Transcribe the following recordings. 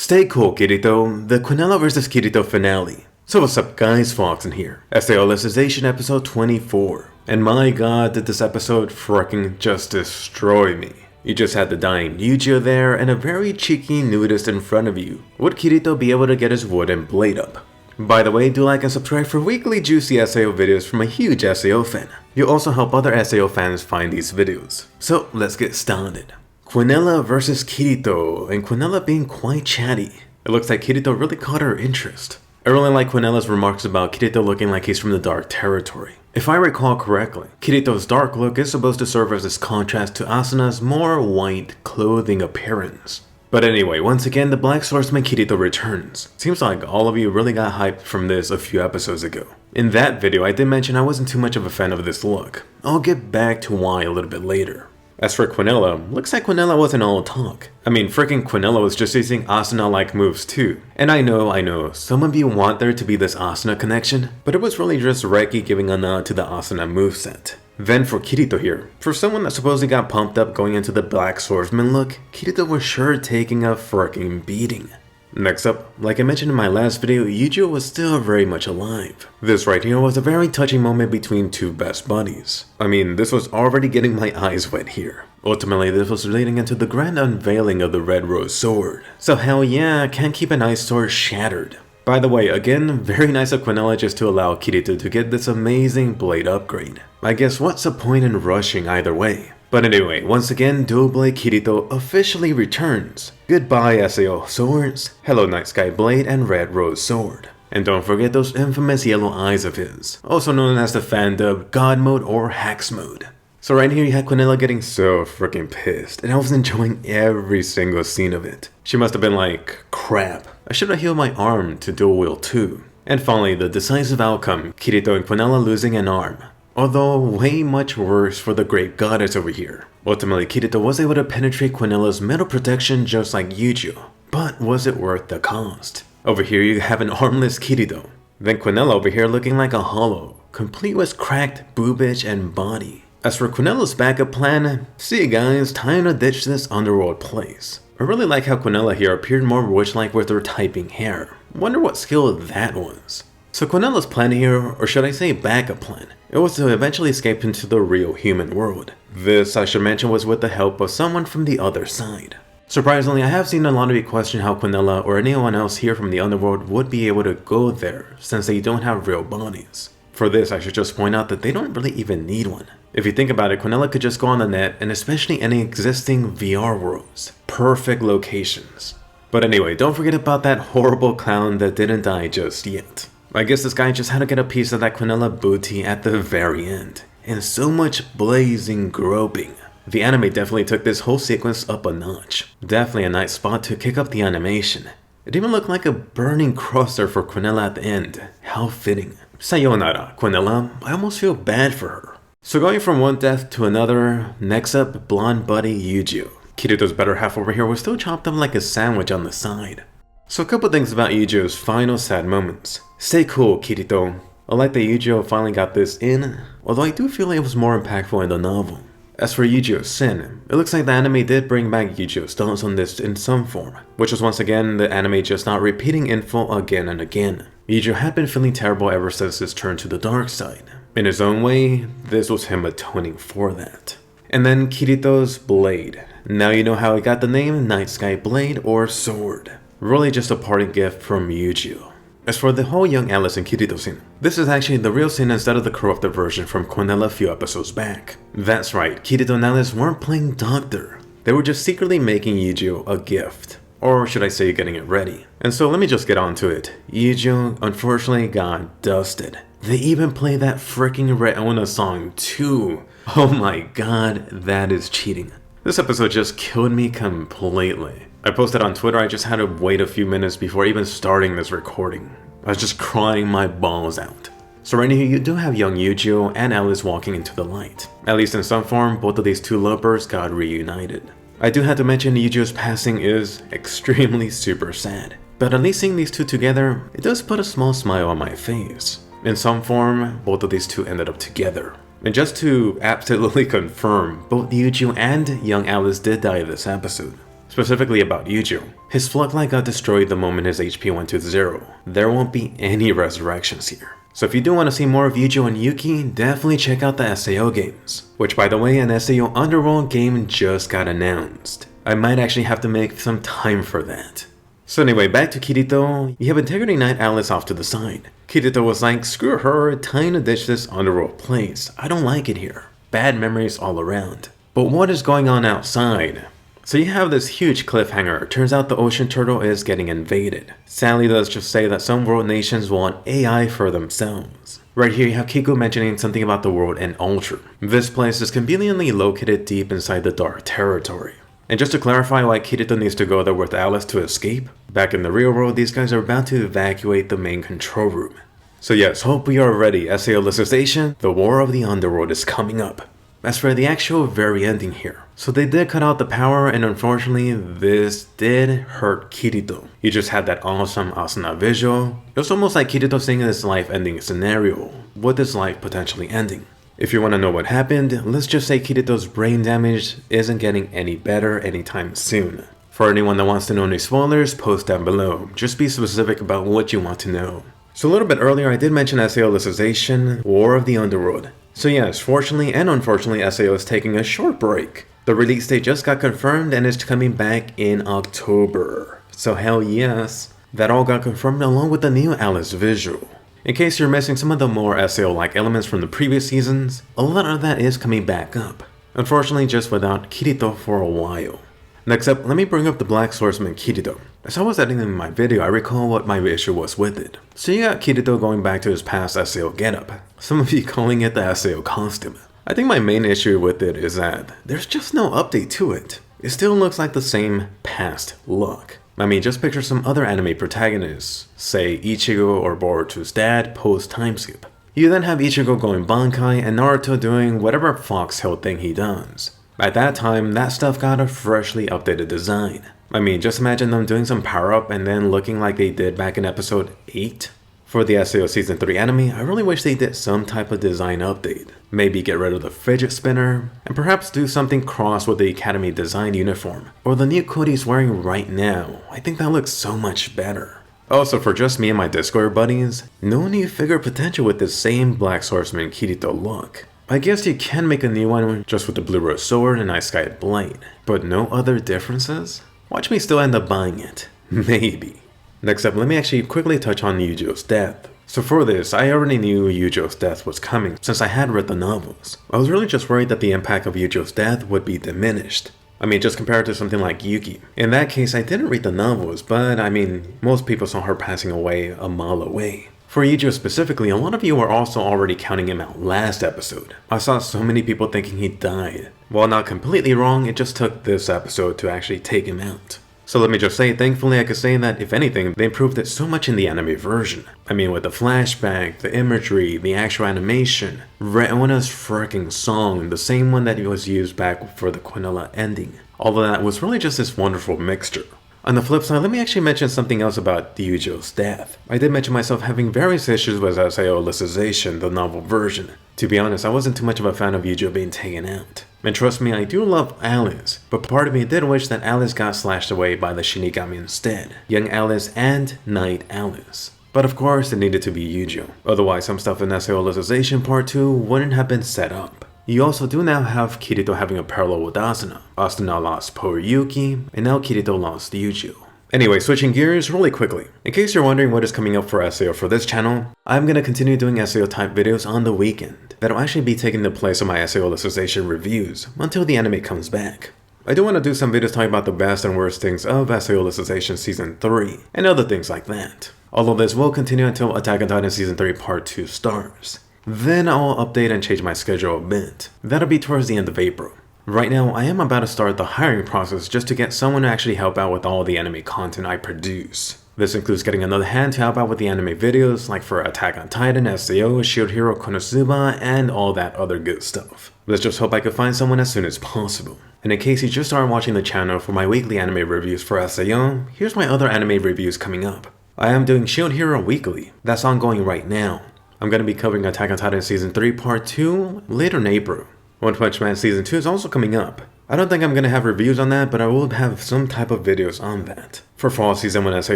Stay cool, Kirito, the Quinella vs Kirito finale. So what's up guys, Foxen here. Taboo Alicization episode 24. And my god, did this episode fricking just destroy me. You just had the dying Eugeo there and a very cheeky nudist in front of you. Would Kirito be able to get his wooden blade up? By the way, do like and subscribe for weekly juicy SAO videos from a huge SAO fan. You'll also help other SAO fans find these videos. So let's get started. Quinella vs Kirito, and Quinella being quite chatty. It looks like Kirito really caught her interest. I really like Quinella's remarks about Kirito looking like he's from the dark territory. If I recall correctly, Kirito's dark look is supposed to serve as this contrast to Asuna's more white clothing appearance. But anyway, once again, the Black Swordsman Kirito returns. Seems like all of you really got hyped from this a few episodes ago. In that video, I did mention I wasn't too much of a fan of this look. I'll get back to why a little bit later. As for Quinella, looks like Quinella wasn't all talk. I mean, freaking Quinella was just using Asuna-like moves too. And I know, some of you want there to be this Asuna connection, but it was really just Reiki giving a nod to the Asuna moveset. Then for Kirito here, for someone that supposedly got pumped up going into the Black Swordsman look, Kirito was sure taking a freaking beating. Next up, like I mentioned in my last video, Eugeo was still very much alive. This right here was a very touching moment between two best buddies. I mean, this was already getting my eyes wet here. Ultimately, this was leading into the grand unveiling of the Red Rose Sword. So hell yeah, can't keep an ice sword shattered. By the way, again, very nice of Quinella just to allow Kirito to get this amazing blade upgrade. I guess what's the point in rushing either way? But anyway, once again, Dual Blade Kirito officially returns. Goodbye SAO swords, hello Night Sky Blade and Red Rose Sword. And don't forget those infamous yellow eyes of his, also known as the fan-dubbed God Mode or Hax Mode. So right here you had Quinella getting so freaking pissed, and I was enjoying every single scene of it. She must have been like, crap, I should have healed my arm to dual wield too. And finally, the decisive outcome, Kirito and Quinella losing an arm. Although way much worse for the great goddess over here. Ultimately, Kirito was able to penetrate Quinella's metal protection just like Eugeo. But was it worth the cost? Over here you have an armless Kirito. Then Quinella over here looking like a hollow, complete with cracked boobage and body. As for Quinella's backup plan, see you guys, time to ditch this underworld place. I really like how Quinella here appeared more witch-like with her typing hair. Wonder what skill that was. So Quinella's plan here, or should I say backup plan, it was to eventually escape into the real human world. This, I should mention, was with the help of someone from the other side. Surprisingly, I have seen a lot of you question how Quinella or anyone else here from the underworld would be able to go there, since they don't have real bodies. For this, I should just point out that they don't really even need one. If you think about it, Quinella could just go on the net, and especially any existing VR worlds. Perfect locations. But anyway, don't forget about that horrible clown that didn't die just yet. I guess this guy just had to get a piece of that Quinella booty at the very end. And so much blazing groping. The anime definitely took this whole sequence up a notch. Definitely a nice spot to kick up the animation. It even looked like a burning crosser for Quinella at the end. How fitting. Sayonara, Quinella. I almost feel bad for her. So going from one death to another, next up, blonde buddy Eugeo. Kirito's better half over here was still chopped up like a sandwich on the side. So a couple things about Eugeo's final sad moments. Stay cool, Kirito. I like that Eugeo finally got this in, although I do feel it was more impactful in the novel. As for Eugeo's sin, it looks like the anime did bring back Eugeo's thoughts on this in some form, which was once again the anime just not repeating info again and again. Eugeo had been feeling terrible ever since his turn to the dark side. In his own way, this was him atoning for that. And then Kirito's blade. Now you know how he got the name Night Sky Blade or Sword. Really just a parting gift from Eugeo. As for the whole young Alice and Kirito scene, this is actually the real scene instead of the corrupted version from Quinella a few episodes back. That's right, Kirito and Alice weren't playing doctor. They were just secretly making Eugeo a gift. Or should I say getting it ready. And so let me just get on to it. Eugeo unfortunately got dusted. They even play that freaking Reona song too. Oh my god, that is cheating. This episode just killed me completely. I posted on Twitter, I just had to wait a few minutes before even starting this recording. I was just crying my balls out. So right here you do have young Eugeo and Alice walking into the light. At least in some form, both of these two lovers got reunited. I do have to mention Eugeo's passing is extremely super sad. But at least seeing these two together, it does put a small smile on my face. In some form, both of these two ended up together. And just to absolutely confirm, both Eugeo and young Alice did die this episode. specifically about Eugeo. His Flux Light got destroyed the moment his HP went to 0. There won't be any resurrections here. So if you do want to see more of Eugeo and Yuki, definitely check out the SAO games. Which, by the way, an SAO Underworld game just got announced. I might actually have to make some time for that. So anyway, back to Kirito. You have Integrity Knight Alice off to the side. Kirito was like, screw her, time to ditch this Underworld place. I don't like it here. Bad memories all around. But what is going on outside? So you have this huge cliffhanger. Turns out the ocean turtle is getting invaded. Sadly, let's just say that some world nations want AI for themselves. Right here you have Kiku mentioning something about the world and Ultra. This place is conveniently located deep inside the dark territory. And just to clarify why Kirito needs to go there with Alice to escape, back in the real world these guys are about to evacuate the main control room. So yes, hope we are ready. SAO Alicization, the War of the Underworld is coming up. As for the actual very ending here, so they did cut out the power, and unfortunately this did hurt Kirito. You just had that awesome Asuna visual. It was almost like Kirito seeing this life ending scenario, with his life potentially ending. If you want to know what happened, let's just say Kirito's brain damage isn't getting any better anytime soon. For anyone that wants to know any spoilers, post down below. Just be specific about what you want to know. So a little bit earlier I did mention SAO Alicization, War of the Underworld. So yes, fortunately and unfortunately SAO is taking a short break. The release date just got confirmed and is coming back in October. So hell yes, that all got confirmed along with the new Alice visual. In case you're missing some of the more SAO-like elements from the previous seasons, a lot of that is coming back up. Unfortunately just without Kirito for a while. Next up, let me bring up the Black Swordsman Kirito. As I was editing my video, I recall what my issue was with it. So you got Kirito going back to his past SAO getup, some of you calling it the SAO costume. I think my main issue with it is that there's just no update to it. It still looks like the same past look. I mean, just picture some other anime protagonists, say Ichigo or Boruto's dad post time skip. You then have Ichigo going Bankai and Naruto doing whatever foxtail thing he does. At that time, that stuff got a freshly updated design. I mean, just imagine them doing some power up and then looking like they did back in episode 8. For the SAO Season 3 anime, I really wish they did some type of design update. Maybe get rid of the fidget spinner, and perhaps do something cross with the Academy design uniform, or the new coat he's wearing right now. I think that looks so much better. Also, for just me and my Discord buddies, no new figure potential with the same Black Swordsman Kirito look. I guess you can make a new one just with the blue rose sword and ice sky blade, but no other differences? Watch me still end up buying it. Maybe. Next up, let me actually quickly touch on Eugeo's death. So for this, I already knew Eugeo's death was coming since I had read the novels. I was really just worried that the impact of Eugeo's death would be diminished. I mean, just compared to something like Yuki. In that case, I didn't read the novels, but I mean, most people saw her passing away a mile away. For Eugeo specifically, a lot of you were also already counting him out last episode. I saw so many people thinking he died. While not completely wrong, it just took this episode to actually take him out. So let me just say, thankfully I could say that if anything, they improved it so much in the anime version. I mean, with the flashback, the imagery, the actual animation, Reona's freaking song, the same one that was used back for the Quinella ending. All of that was really just this wonderful mixture. On the flip side, let me actually mention something else about Eugeo's death. I did mention myself having various issues with SAO Alicization, the novel version. To be honest, I wasn't too much of a fan of Eugeo being taken out. And trust me, I do love Alice, but part of me did wish that Alice got slashed away by the Shinigami instead. Young Alice and Knight Alice. But of course, it needed to be Eugeo. Otherwise, some stuff in SAO Alicization Part 2 wouldn't have been set up. You also do now have Kirito having a parallel with Asuna. Asuna lost poor Yuki, and now Kirito lost Eugeo. Anyway, switching gears really quickly. In case you're wondering what is coming up for SAO for this channel, I'm going to continue doing SAO type videos on the weekend that'll actually be taking the place of my SAO Alicization reviews until the anime comes back. I do want to do some videos talking about the best and worst things of SAO Alicization Season 3 and other things like that. All of this will continue until Attack on Titan Season 3 Part 2 starts. Then I'll update and change my schedule a bit. That'll be towards the end of April. Right now, I am about to start the hiring process just to get someone to actually help out with all the anime content I produce. This includes getting another hand to help out with the anime videos, like for Attack on Titan, SAO, Shield Hero, Konosuba, and all that other good stuff. Let's just hope I can find someone as soon as possible. And in case you just started watching the channel for my weekly anime reviews for SAO, here's my other anime reviews coming up. I am doing Shield Hero weekly. That's ongoing right now. I'm going to be covering Attack on Titan Season 3 Part 2 later in April. One Punch Man Season 2 is also coming up. I don't think I'm gonna have reviews on that, but I will have some type of videos on that. For fall season when SAO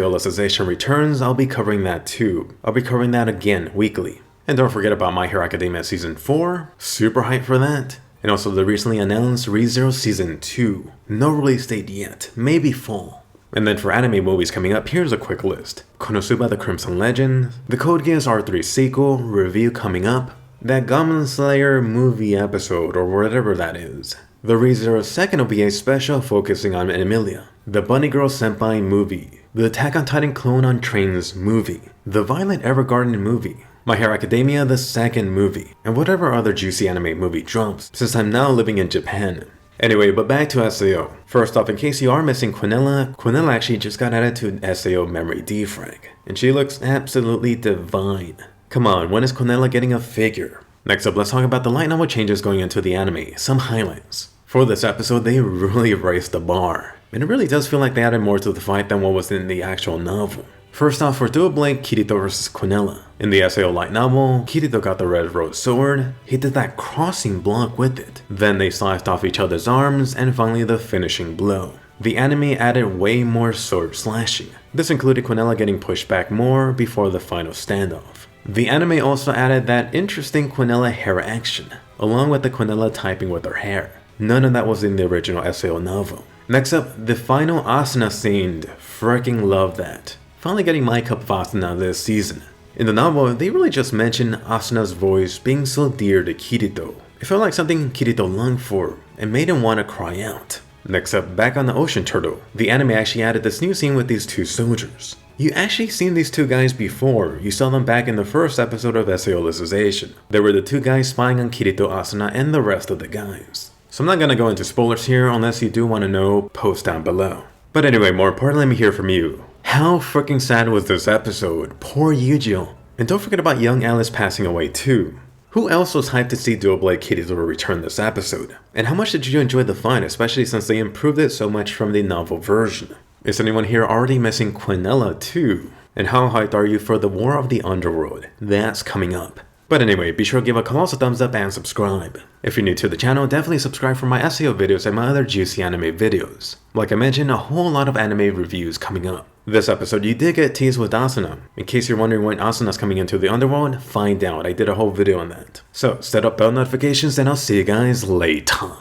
Alicization returns, I'll be covering that too. I'll be covering that again weekly. And don't forget about My Hero Academia Season 4, super hyped for that. And also the recently announced ReZero Season 2, no release date yet, maybe fall. And then for anime movies coming up, here's a quick list. Konosuba the Crimson Legend, the Code Geass R3 sequel, review coming up, that Goblin Slayer movie episode or whatever that is. The ReZero second OVA special focusing on Emilia, the Bunny Girl Senpai movie, the Attack on Titan Clone on Trains movie, the Violet Evergarden movie, My Hero Academia the second movie, and whatever other juicy anime movie drops since I'm now living in Japan. Anyway, but back to SAO. First off, in case you are missing Quinella, Quinella actually just got added to SAO Memory Defrag, and she looks absolutely divine. Come on, when is Quinella getting a figure? Next up, let's talk about the light novel changes going into the anime, some highlights. For this episode, they really raised the bar, and it really does feel like they added more to the fight than what was in the actual novel. First off, for Dual Blade Kirito vs Quinella. In the SAO light novel, Kirito got the red rose sword, he did that crossing block with it, then they sliced off each other's arms, and finally the finishing blow. The anime added way more sword slashing. This included Quinella getting pushed back more before the final standoff. The anime also added that interesting Quinella hair action, along with the Quinella typing with her hair. None of that was in the original SAO novel. Next up, the final Asuna scene. Freaking love that. Finally getting my cup of Asuna this season. In the novel, they really just mentioned Asuna's voice being so dear to Kirito. It felt like something Kirito longed for, and made him want to cry out. Next up, back on the ocean turtle, the anime actually added this new scene with these two soldiers. You actually seen these two guys before, you saw them back in the first episode of SAO Alicization. They were the two guys spying on Kirito, Asuna, and the rest of the guys. So I'm not gonna go into spoilers here, unless you do want to know, post down below. But anyway, more importantly, let me hear from you. How freaking sad was this episode? Poor Eugeo. And don't forget about young Alice passing away too. Who else was hyped to see Dual Blade Kirito return this episode? And how much did you enjoy the fight, especially since they improved it so much from the novel version? Is anyone here already missing Quinella too? And how hyped are you for the War of the Underworld? That's coming up. But anyway, be sure to give a colossal thumbs up and subscribe. If you're new to the channel, definitely subscribe for my SAO videos and my other juicy anime videos. Like I mentioned, a whole lot of anime reviews coming up. This episode, you did get teased with Asuna. In case you're wondering when Asuna's coming into the underworld, find out. I did a whole video on that. So, set up bell notifications and I'll see you guys later.